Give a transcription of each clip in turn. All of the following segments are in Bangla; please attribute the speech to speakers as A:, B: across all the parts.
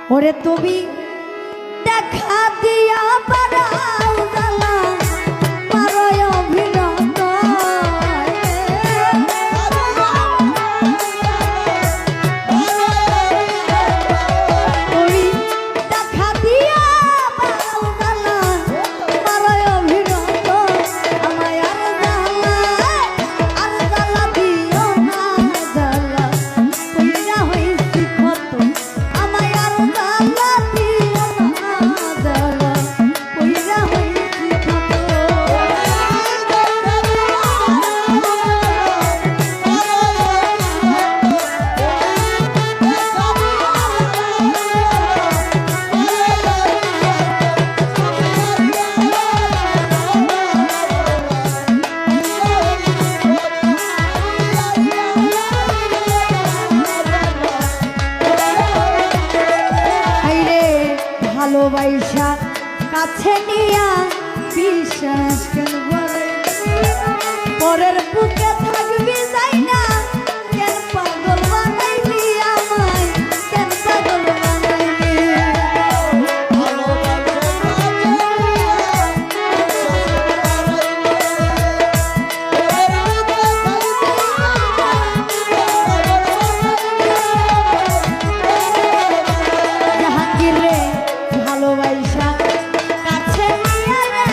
A: ওরে তুমি দেখা দিয়া বাড়াও জ্বালা পারয় অভিনয় ওই দেখা দিয়া বাড়াও জ্বালা পারয় অভিনয় আমায় আর জ্বালা দিও না জ্বালা কইরা হইছি কত আমায় আর জ্বালা দিও না জ্বালা কইরা হইছি কত ভালোবাসা কাছে নিয়া বিশ্বাস কেন করে পরের বুকে থাকবি যাই না কেন পাগল বানাইলি আমায় কেন পাগল বানাইলি জাহাঙ্গীর রে ভালোবাসা কাছে নিয়ে রে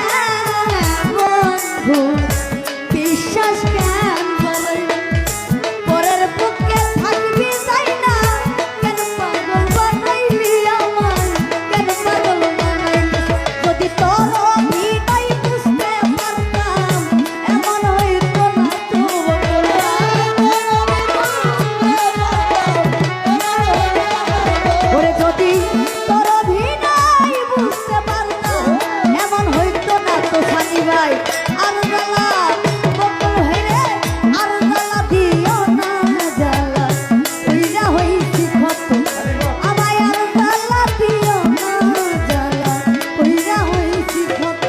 A: বন্ধু বিশ্বাস কেন করে পরের বুকে থাকবি যাই না কেন পাগল বানাইলি আমায় কেন পাগল বানাইলি যদি তোর অভিনয় বুঝতে পারতাম এমন হইতো না তো ওরে যদি তোর অভিনয় বুঝতে পারতাম এমন হইতো না তো সানি ভাই আর জ্বালা বকুল হইরে আর জ্বালা দিও না জ্বালা কইরা হইছি কত আমায় আর জ্বালা দিও না জ্বালা কইরা হইছি কত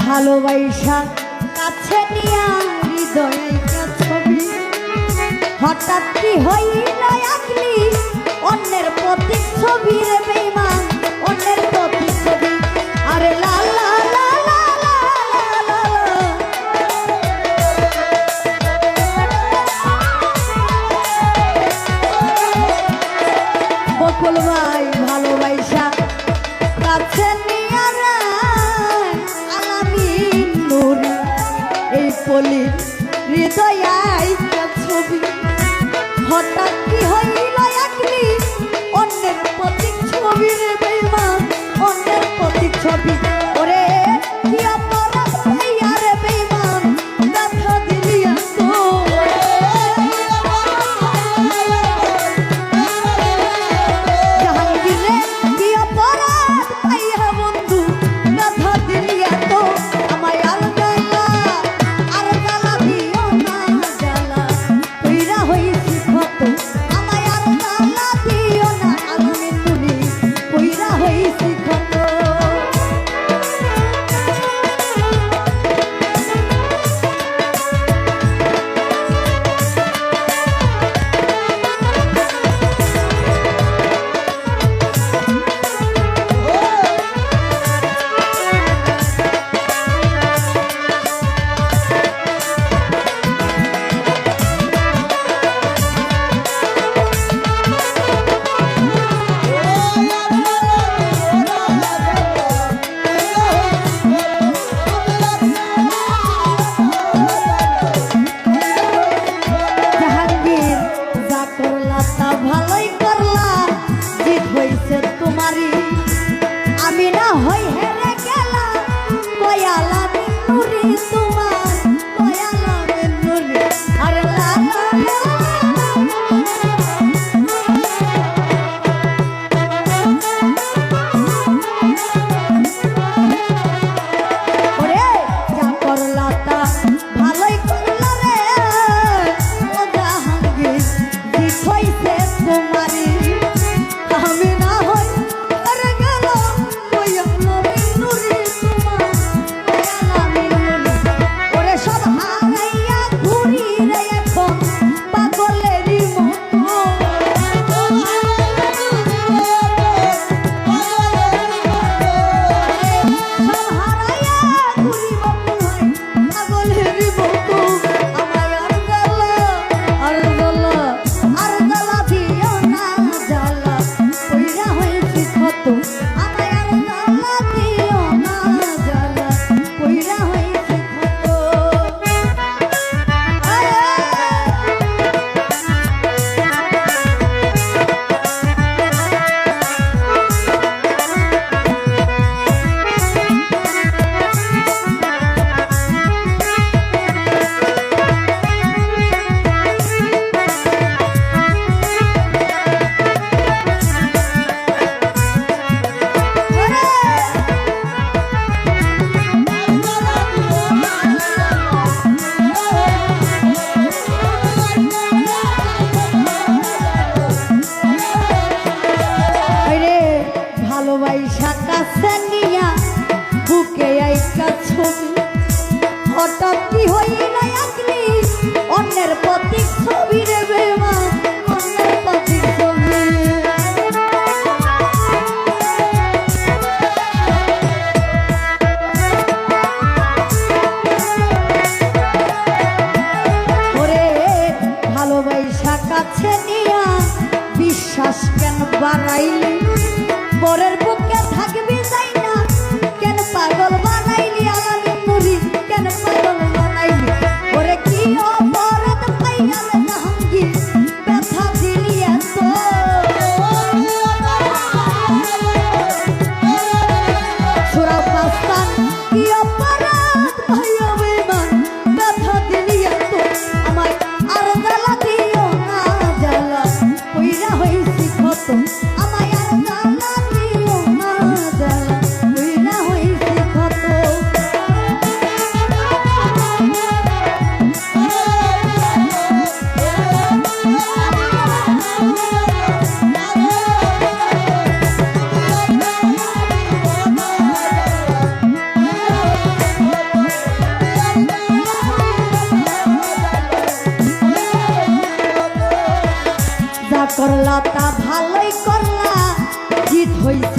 A: ভালোবাসা কাছে নিয়া হৃদয়ে ছবি হঠাৎ কি হইল আসলি অন্যের প্রতি ছবি রে বেঈমান অন্যের প্রতি ছবি আরে লা লা লা লা লা লা লা বকুল ভাই ভালোবাসা কাছে নিয়া রে আলামিন নূর এই পলি হৃদয়াই ছবি হঠাৎ কি হইল একলি অন্যের প্রতি ছবি রে বেঈমান অন্যের প্রতি ছবি ওরে কি অপরাধ হইয়া রে বেঈমান দেখা দিলি তো জাহাঙ্গীর রে কি অপরাধ পাইয়া বন্ধু দেখা দিলি তো আমায় আর জ্বালা দিও না জ্বালা কইরা হইছি কত আমায় আর জ্বালা দিও না আমি তুমি কইরা হইছি কত জাহাঙ্গীর যা করলা তা ভালোই করলা জিত হইছে তোমারই আমি না হই হেরে গেলাম কয়ালা নুরি তোমার কয়ালা নুরি আরে লা লা লা বাড়াইলি বরের বুকে থাকবি যাই না কেন পাগল বানাইলি আমাকে মুড়ি কেন পাগল বানাইলি ওরে কি অপরাধ পাইয়া রে জাহাঙ্গীর ব্যথা দিলি এত সুরা পাস্তান কি অপরাধ পাইয়া বেমান ব্যথা দিলি এত আমায় আর জ্বালা দিও না জ্বালা কইরা হইছি ক্ষত আমায় আর জ্বালা দিও না জ্বালা কইরা হইছি ক্ষত যা করলা তা ভালোই করলা জিত হইছে